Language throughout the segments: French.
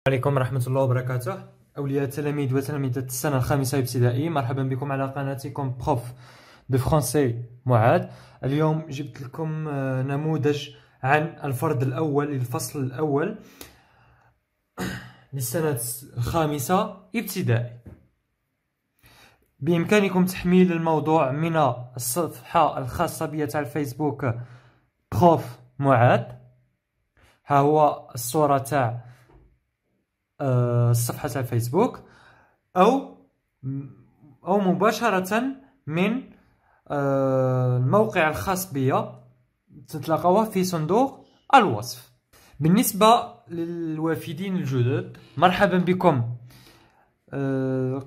عليكم ورحمة الله وبركاته. أولياء التلاميذ وتلاميذة السنة الخامسة ابتدائي، مرحبا بكم على قناتكم بروف دو فرونسي معاذ. اليوم جبت لكم نموذج عن الفرد الأول للفصل الأول للسنة الخامسة ابتدائي. بإمكانكم تحميل الموضوع من الصفحة الخاصة بي تاع الفيسبوك بروف معاذ. ها هو الصورة تاع الصفحة تاع الفيسبوك، أو مباشرة من الموقع الخاص بيا، تتلاقوه في صندوق الوصف. بالنسبة للوافدين الجدد، مرحبا بكم.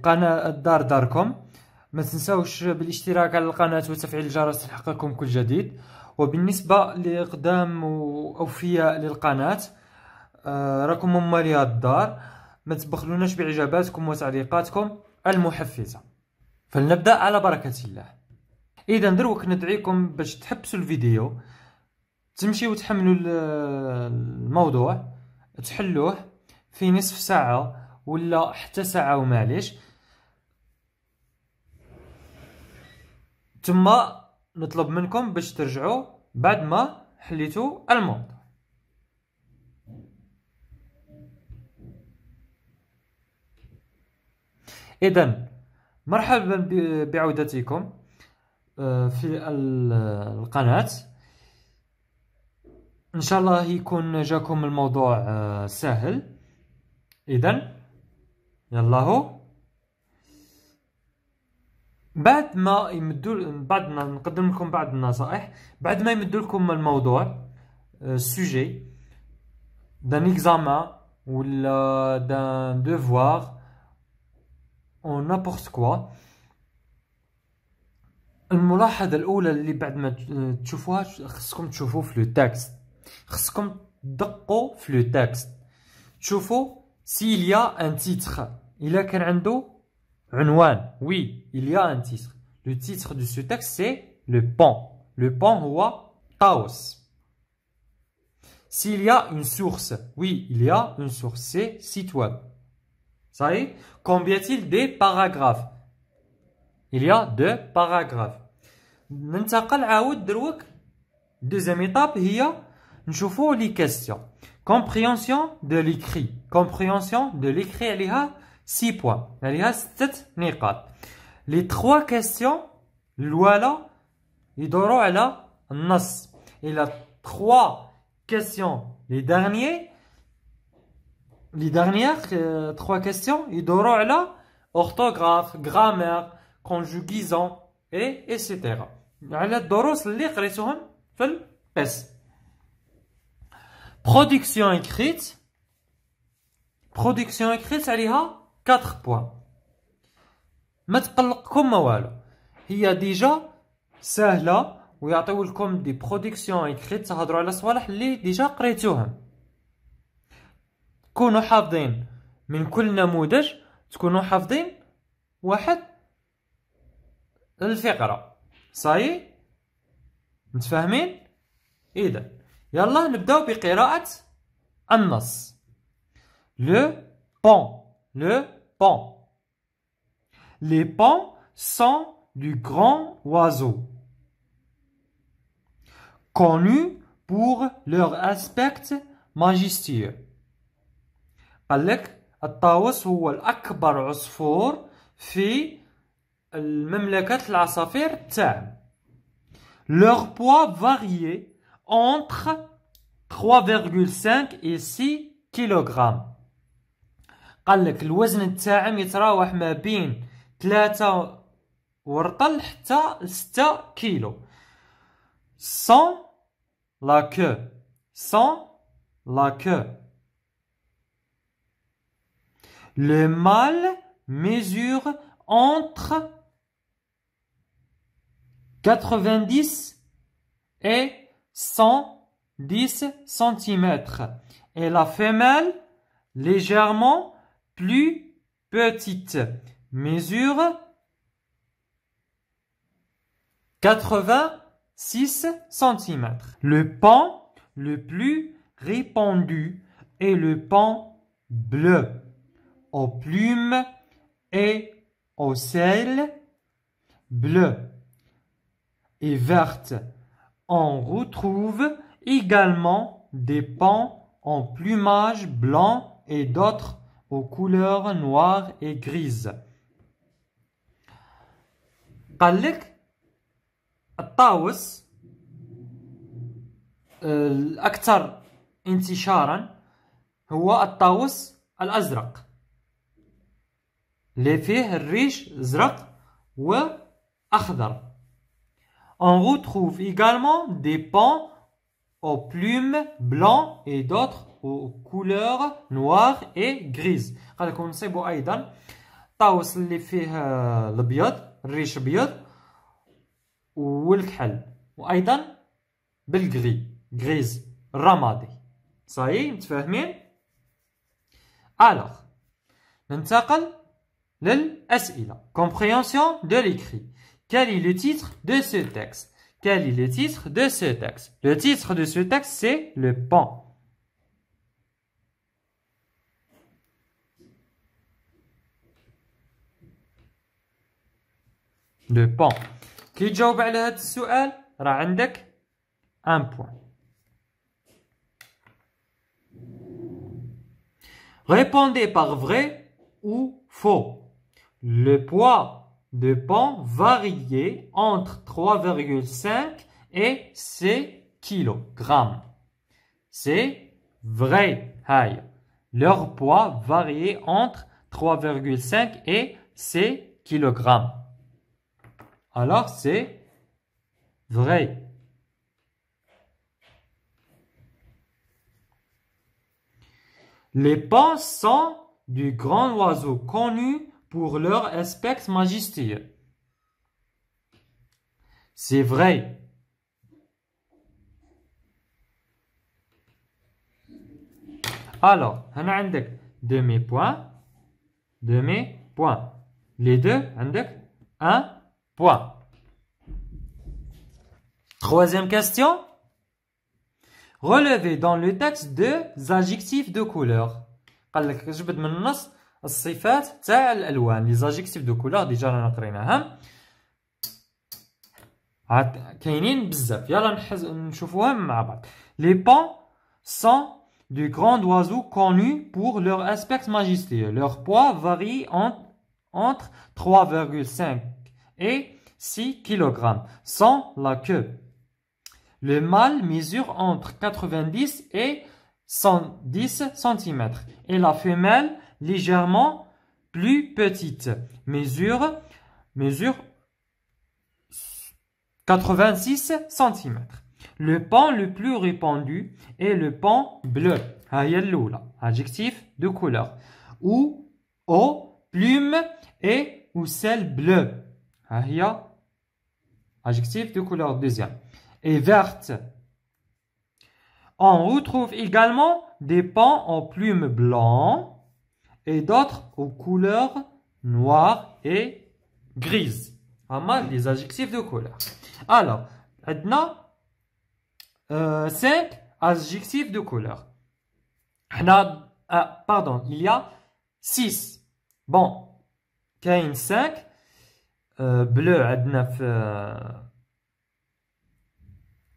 قناة الدار داركم، ما تنسوش بالاشتراك على القناة وتفعيل الجرس ليلحقكم كل جديد. وبالنسبة لإقدام أوفياء للقناة، راكم ممالي الدار، ما تبخلوناش بإعجاباتكم وتعليقاتكم المحفزة. فلنبدأ على بركة الله. إذا دروك ندعيكم باش تحبسوا الفيديو، تمشيو وتحملوا الموضوع، تحلوه في نصف ساعة ولا حتى ساعة ومعليش، ثم نطلب منكم باش ترجعوا بعد ما حليتوا الموضوع. إذن مرحبا بعودتكم في القناة. إن شاء الله يكون جاكم الموضوع سهل. إذن يلا هو بعد ما نقدم لكم بعض النصائح. بعد ما يمدوا لكم الموضوع سوجي دان اكزامان ولا دان دوفوار او نابورت كوا، الملاحظة الأولى اللي بعد ما تشوفوها خصكم تشوفوا في لو تكست، خصكم تدقوا في لو تكست، تشوفوا s'il y a un titre. إلا كان عنده عنوان. Oui, il y a un titre. Le titre de ce texte c'est le pont. Le pont هو طاوس. S'il y a une source. Oui, il y a une source. C'est site web. Ça y est. Combien y-a-t-il des paragraphes? Il y a 2 paragraphes. ننتقل عاود دروك. Deuxième étape هي نشوفوا les questions. Compréhension de l'écrit. Compréhension de l'écrit عليها 6 points. عليها 6 نقاط. Les 3 questions الأولى يدوروا على النص. Et les 3 questions les dernières 3 questions يدوروا على orthographe, grammaire, conjugaison et etc. على الدروس اللي قريتوهم في القسم. Production écrite. Production écrite عليها 4 points. ما تقلقكم ما والو، هي ديجا سهلة ويعطيو لكم دي برودكسيون écrite تهضروا على صوالح اللي ديجا قريتوهم. تكونوا حافظين من كل نموذج، تكونوا حافظين واحد الفقرة. صاي متفاهمين؟ إذا يلا نبداو بقراءة النص. Le pont. Le pont. Les ponts sont du grand oiseau, connus pour leur aspect majestueux. قال لك الطاووس هو الأكبر عصفور في المملكة العصافير تاعهم. Leur poids variait entre 3,5 et 6 كيلوغرام. قال لك الوزن تاعهم يتراوح ما بين 3 ورطل حتى 6 كيلو. Sans la queue. Sans la queue. Le mâle mesure entre 90 et 110 cm et la femelle légèrement plus petite mesure 86 cm. Le pont le plus répandu est le pont bleu aux plumes et au ciel bleu et verte. On retrouve également des pans en plumage blanc et d'autres aux couleurs noires et grises. قال لك الطاووس الأكثر انتشارا هو الطاووس الأزرق اللي فيه الريش أزرق وأخضر. On retrouve également des pans aux plumes blancs et d'autres aux couleurs noires et grises. قال لكم نصيبوا أيضا الطاووس اللي فيه الأبيض الريش أبيض والكحل وأيضا بالغري غريز الرمادي. صحيح متفاهمين؟ Alors ننتقل للأسئلة. Compréhension de l'écrit. Quel est le titre de ce texte? Quel est le titre de ce texte? Le titre de ce texte, c'est le pont. Le pont. كي تجاوب على هذا السؤال راه عندك un point. Répondez par vrai ou faux. Le poids de pont variait entre 3,5 et 6 kg. C'est vrai. Haï. Leur poids variait entre 3,5 et 6 kg. Alors c'est vrai. Les ponts sont du grand oiseau connu pour leur aspect majestueux. C'est vrai. Alors, هنا عندك demi-point, demi-point. Les deux عندك un point. Troisième question. Relevez dans le texte deux adjectifs de couleur. قال لك جبد من النص الصفات تاع الالوان. لي زادجيكتيف دو كولور ديجا رانا قريناهم. كاينين بزاف. يلا نشوفوهم مع بعض. Les ponts sont du grand oiseau connu pour leur aspect majestueux. Leur poids varie entre 3,5 et 6 kg sans la queue. Le mâle mesure entre 90 et 110 cm et la femelle légèrement plus petite mesure 86 cm. Le pont le plus répandu est le pont bleu. Adjectif de couleur. Ou aux plumes et ou celle bleue. Adjectif de couleur deuxième. Et verte. On retrouve également des ponts en plumes blancs et d'autres aux couleurs noires et grises. Les adjectifs de couleur. Alors, maintenant, 5 adjectifs de couleur. Pardon, il y a 6. Bon, كاين 5 bleu عندنا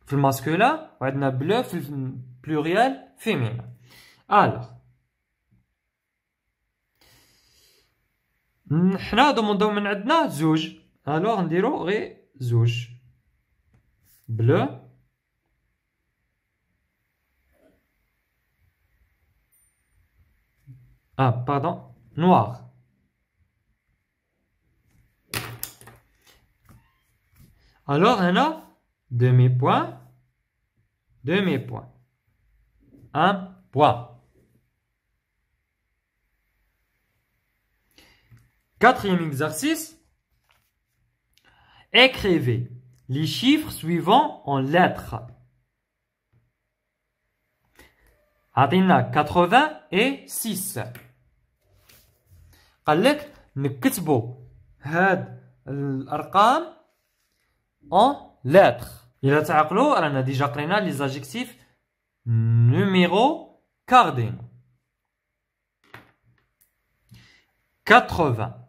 في الماسكولين وعندنا bleu في البلوريال féminin. Alors حنا دوموندو من عندنا زوج. alors نديرو غير زوج bleu pardon, noir. Alors, on a demi-point, demi-point. Un point. Quatrième exercice. Écrivez les chiffres suivants en lettres. عطينا 86. قال لك نكتبوا هاد الارقام en lettres. إلا تعقلوا رانا ديجا قرينا لي زادجيكتيف numéro cardinaux. 80.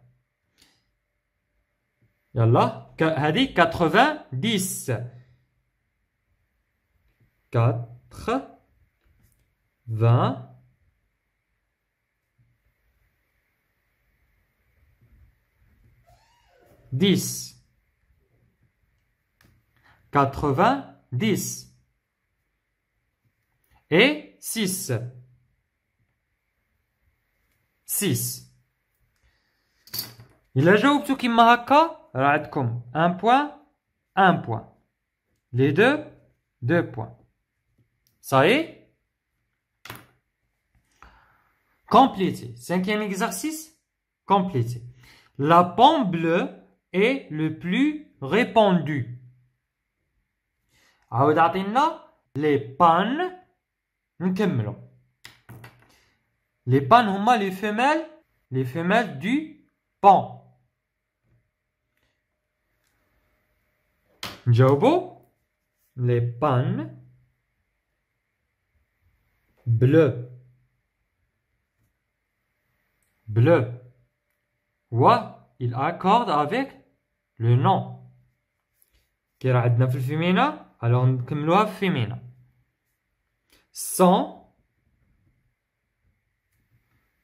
يلا هذه 90. 20 10. 90 et 6. 6. إلا جاوبتو كيما هكا راه عندكم 1 point 1 point. Les deux 2 points. Ça y est? Complété. Cinquième exercice. Complété. La pomme bleue est le plus répandu. عاود عطينا les pannes. نكملو. Les pannes هما les femelles du pan. نجاوبو les pannes bleues. Bleu. Ouais, il accorde avec le nom. كي راه عندنا في الفيمينا alors نكملوها في فيمينا. Sans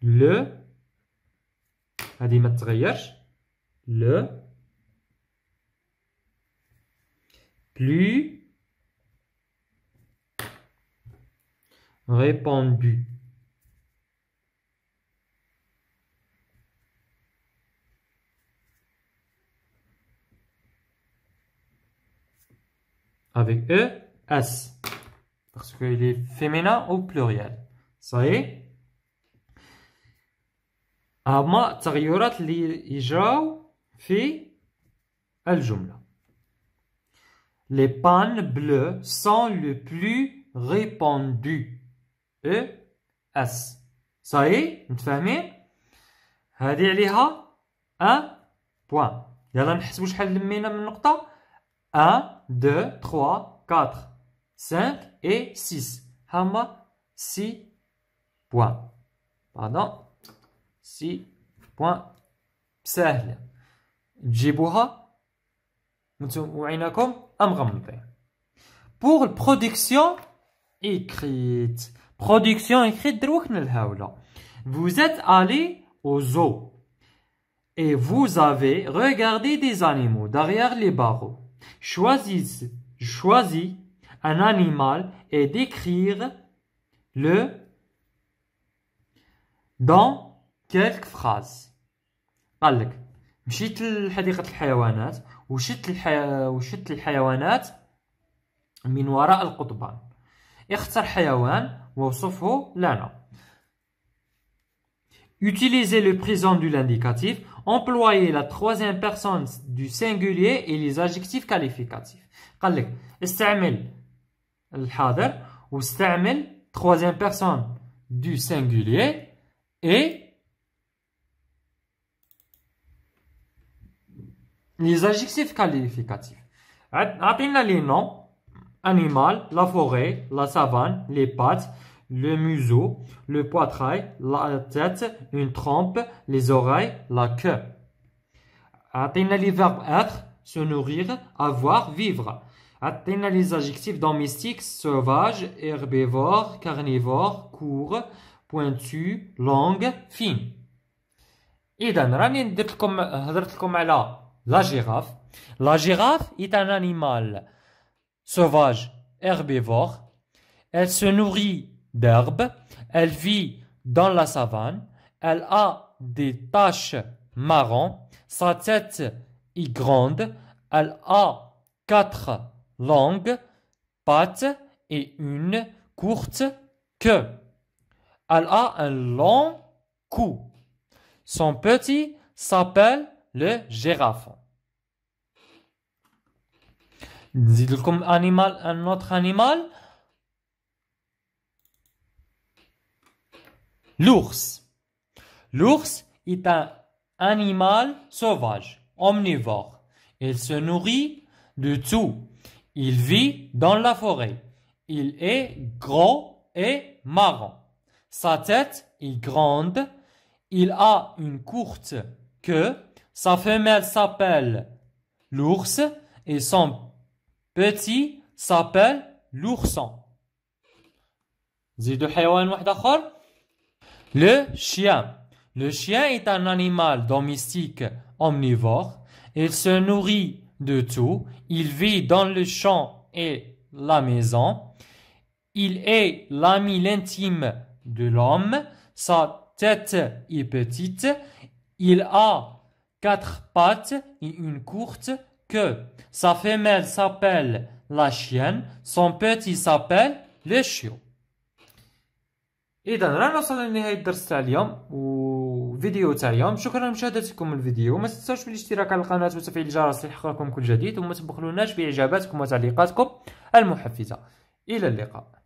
le هذه ما تغيرش le plus répandu. Avec E, S. Parce qu'il est féminin au pluriel. Ça y est. هما التغيرات اللي يجراو في الجملة. Les pannes bleues sont le plus répandues. E, S. Ça y est. متفاهمين؟ هذه عليها 1 point. يلا نحسبوا شحال لمينا من نقطة. 1, 2, 3, 4, 5 et 6. هما 6 points. Pardon. 6 points. سهلة. تجيبوها وعينكم مغمضين. Pour production écrite. Production écrite دروك نلهاولا. Vous êtes allé au zoo et vous avez regardé des animaux derrière les barreaux. Choisis un animal et décrire-le dans quelques phrases. قال لك مشيت لحديقة الحيوانات وشت الحيوانات من وراء القضبان. اختر حيوان ووصفه لنا. Utilisez le présent de l'indicatif. Employez la troisième personne du singulier et les adjectifs qualificatifs. قال لك استعمل الحاضر واستعمل troisième personne du singulier et les adjectifs qualificatifs. عطينا les noms: animal, la forêt, la savane, les pattes, le museau, le poitrail, la tête, une trompe, les oreilles, la queue. عطينا les verbes être, se nourrir, avoir, vivre. عطينا les adjectifs domestiques: sauvage, herbivore, carnivore, court, pointu, longue, fine. إذا راني هضرت لكم على la girafe. La girafe est un animal sauvage herbivore. Elle se nourrit d'herbes. Elle vit dans la savane. Elle a des taches marron. Sa tête est grande. Elle a 4 longues pattes et une courte queue. Elle a un long cou. Son petit s'appelle le girafe. نزيد لكم un autre animal. L'ours. L'ours est un animal sauvage, omnivore. Il se nourrit de tout. Il vit dans la forêt. Il est gros et marron. Sa tête est grande il a une courte queue. Sa femelle s'appelle l'ours et son petit s'appelle l'ourson. زيدوا حيوان واحد آخر. Le chien. Le chien est un animal domestique omnivore. Il se nourrit de tout. Il vit dans le champ et la maison. Il est l'ami intime de l'homme. Sa tête est petite. Il a 4 pattes et une courte queue. Sa femelle s'appelle la chienne. Son petit s'appelle le chiot. إذا رانا وصلنا لنهاية الدرس تاع اليوم وفيديو تاع اليوم. شكرا لمشاهدتكم الفيديو. ما تنساوش بالاشتراك على القناة وتفعيل الجرس ليحققكم كل جديد، وما تبخلوناش بإعجاباتكم وتعليقاتكم المحفزة. إلى اللقاء.